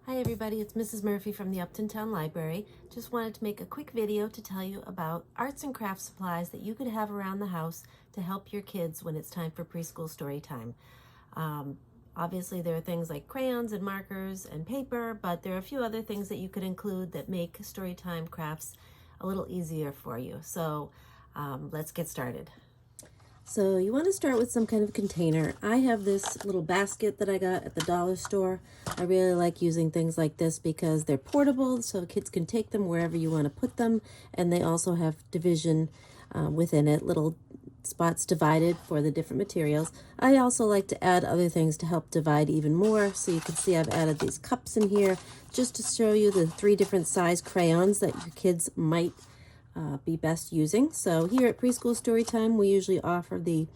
Hi everybody, it's Mrs. Murphy from the Upton Town Library. Just wanted to make a quick video to tell you about arts and crafts supplies that you could have around the house to help your kids when it's time for preschool story time. Obviously there are things like crayons and markers and paper, but there are a few other things that you could include that make story time crafts a little easier for you. So let's get started. So you want to start with some kind of container. I have this little basket that I got at the dollar store. I really like using things like this because they're portable, so kids can take them wherever you want to put them, and they also have division within it, little spots divided for the different materials. I also like to add other things to help divide even more. So you can see I've added these cups in here just to show you the 3 different size crayons that your kids might be best using. So here at Preschool Storytime, we usually offer the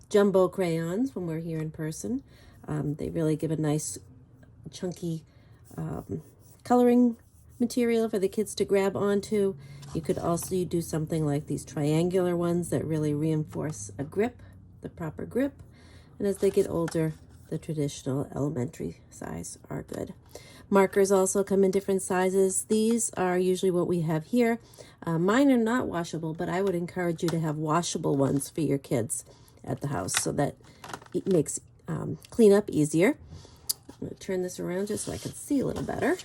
jumbo crayons when we're here in person. They really give a nice chunky coloring material for the kids to grab onto. You could also do something like these triangular ones that really reinforce a grip, the proper grip. And as they get older, the traditional elementary size are good. Markers also come in different sizes. These are usually what we have here. Mine are not washable, but I would encourage you to have washable ones for your kids at the house so that it makes cleanup easier. I'm going to turn this around just so I can see a little better.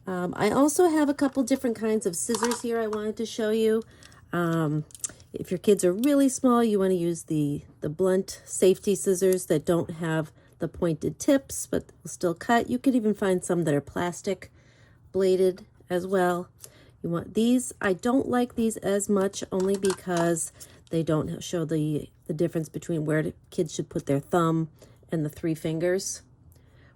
I also have a couple different kinds of scissors here I wanted to show you. If your kids are really small, you want to use the blunt safety scissors that don't have the pointed tips, but will still cut. You could even find some that are plastic bladed as well. You want these. I don't like these as much only because they don't show the difference between where the kids should put their thumb and the 3 fingers,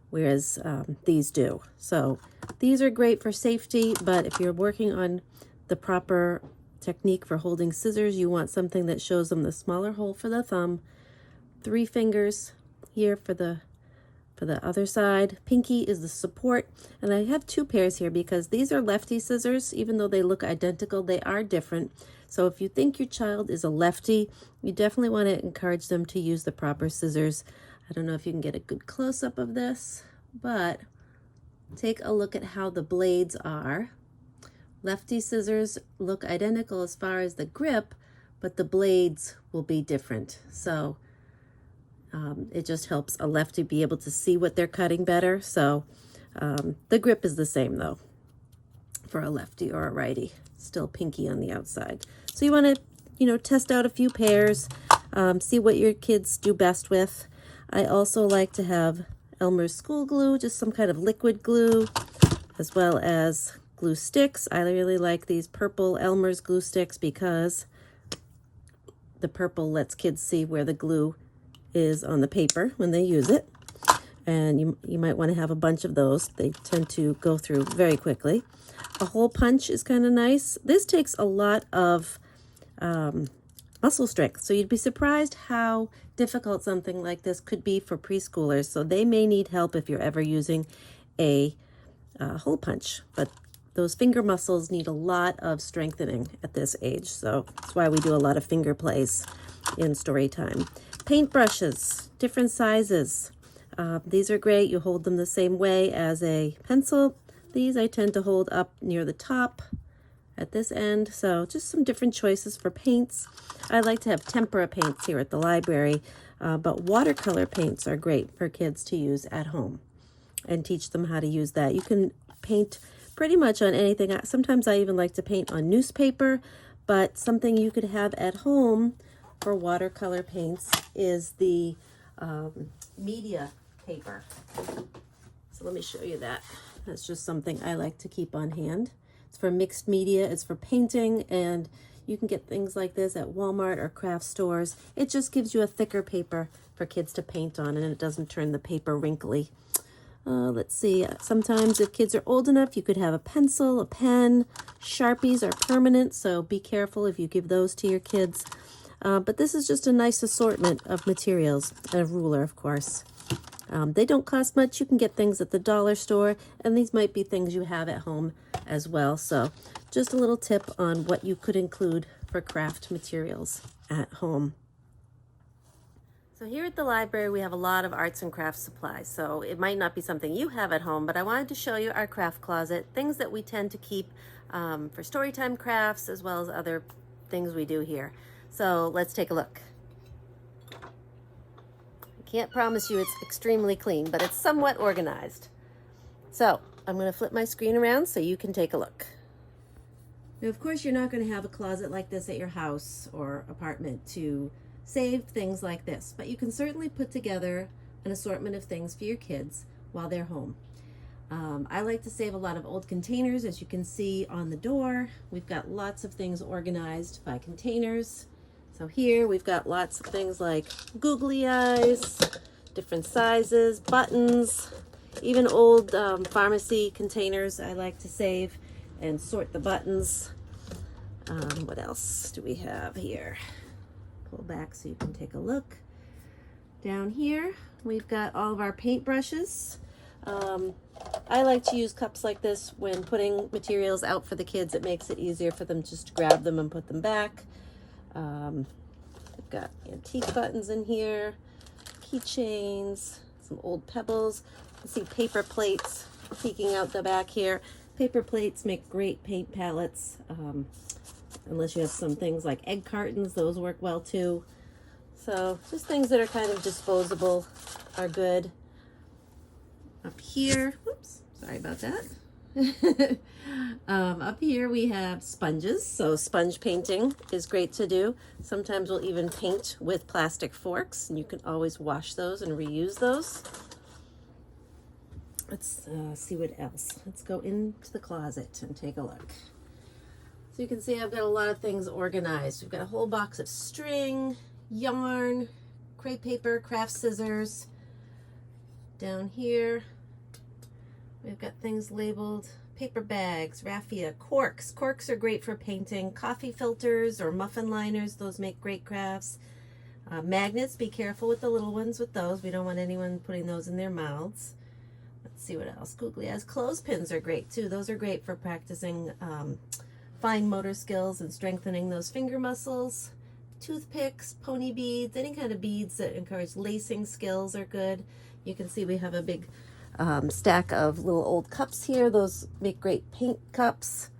whereas these do. So these are great for safety, but if you're working on the proper technique for holding scissors, you want something that shows them the smaller hole for the thumb, 3 fingers here for the other side. Pinky is the support, and I have 2 pairs here because these are lefty scissors. Even though they look identical, they are different. So if you think your child is a lefty, you definitely want to encourage them to use the proper scissors. I don't know if you can get a good close-up of this, but take a look at how the blades are. Lefty scissors look identical as far as the grip, but the blades will be different. So it just helps a lefty be able to see what they're cutting better. So the grip is the same though for a lefty or a righty. Still pinky on the outside. So you want to, test out a few pairs, see what your kids do best with. I also like to have Elmer's school glue, just some kind of liquid glue, as well as glue sticks. I really like these purple Elmer's glue sticks because the purple lets kids see where the glue is on the paper when they use it. And you might want to have a bunch of those. They tend to go through very quickly. A hole punch is kind of nice. This takes a lot of muscle strength, so you'd be surprised how difficult something like this could be for preschoolers. So they may need help if you're ever using a hole punch, but those finger muscles need a lot of strengthening at this age. So that's why we do a lot of finger plays in story time. Paint brushes, different sizes. These are great. You hold them the same way as a pencil. These I tend to hold up near the top at this end. So just some different choices for paints. I like to have tempera paints here at the library, but watercolor paints are great for kids to use at home and teach them how to use that. You can paint pretty much on anything. Sometimes I even like to paint on newspaper, but something you could have at home for watercolor paints is the media paper. So let me show you that. That's just something I like to keep on hand. It's for mixed media, it's for painting, and you can get things like this at Walmart or craft stores. It just gives you a thicker paper for kids to paint on, and it doesn't turn the paper wrinkly. Let's see, sometimes if kids are old enough, you could have a pencil, a pen. Sharpies are permanent, so be careful if you give those to your kids. But this is just a nice assortment of materials, and a ruler, of course. They don't cost much. You can get things at the dollar store, and these might be things you have at home as well. So just a little tip on what you could include for craft materials at home. So here at the library, we have a lot of arts and crafts supplies. So it might not be something you have at home, but I wanted to show you our craft closet, things that we tend to keep for storytime crafts as well as other things we do here. So let's take a look. I can't promise you it's extremely clean, but it's somewhat organized. So I'm going to flip my screen around so you can take a look. Now, of course, you're not going to have a closet like this at your house or apartment to save things like this, but you can certainly put together an assortment of things for your kids while they're home. I like to save a lot of old containers. As you can see on the door, we've got lots of things organized by containers. So here we've got lots of things like googly eyes, different sizes, buttons, even old pharmacy containers I like to save and sort the buttons. What else do we have here? Pull back so you can take a look. Down here we've got all of our paint brushes. I like to use cups like this when putting materials out for the kids. It makes it easier for them just to grab them and put them back. We've got antique buttons in here, keychains, some old pebbles. You see paper plates peeking out the back here. Paper plates make great paint palettes. Unless you have some things like egg cartons, those work well too. So just things that are kind of disposable are good. Up here, whoops, sorry about that. Up here we have sponges, so sponge painting is great to do. Sometimes we'll even paint with plastic forks, and you can always wash those and reuse those. Let's see what else. Let's go into the closet and take a look. So you can see I've got a lot of things organized. We've got a whole box of string, yarn, crepe paper, craft scissors. Down here, we've got things labeled paper bags, raffia, corks. Corks are great for painting. Coffee filters or muffin liners, those make great crafts. Magnets, be careful with the little ones with those. We don't want anyone putting those in their mouths. Let's see what else. Googly eyes. Clothespins are great too. Those are great for practicing fine motor skills and strengthening those finger muscles. Toothpicks, pony beads, any kind of beads that encourage lacing skills are good. You can see we have a big stack of little old cups here. Those make great paint cups.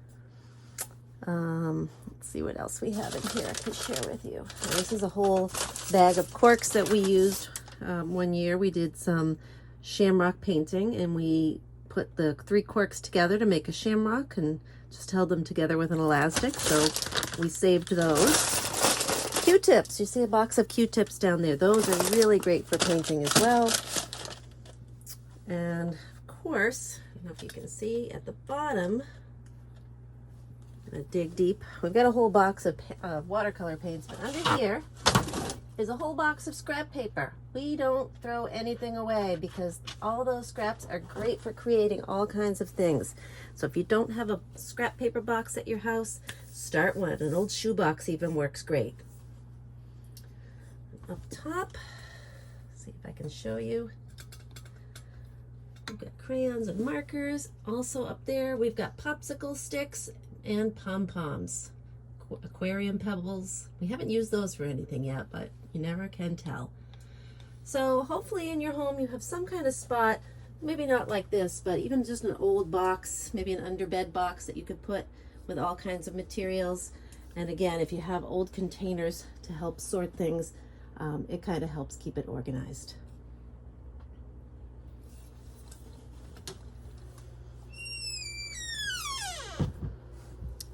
Let's see what else we have in here I can share with you. Now, this is a whole bag of corks that we used one year. We did some shamrock painting and we put the 3 corks together to make a shamrock and just held them together with an elastic. So we saved those. Q-tips. You see a box of Q-tips down there. Those are really great for painting as well. And of course, I don't know if you can see at the bottom, I'm gonna dig deep. We've got a whole box of watercolor paints, but under here is a whole box of scrap paper. We don't throw anything away because all those scraps are great for creating all kinds of things. So if you don't have a scrap paper box at your house, start one. An old shoebox even works great. Up top, see if I can show you. We've got crayons and markers. Also up there, we've got popsicle sticks and pom-poms, aquarium pebbles. We haven't used those for anything yet, but you never can tell. So hopefully in your home you have some kind of spot, maybe not like this, but even just an old box, maybe an underbed box that you could put with all kinds of materials. And again, if you have old containers to help sort things, it kind of helps keep it organized.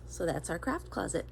So that's our craft closet.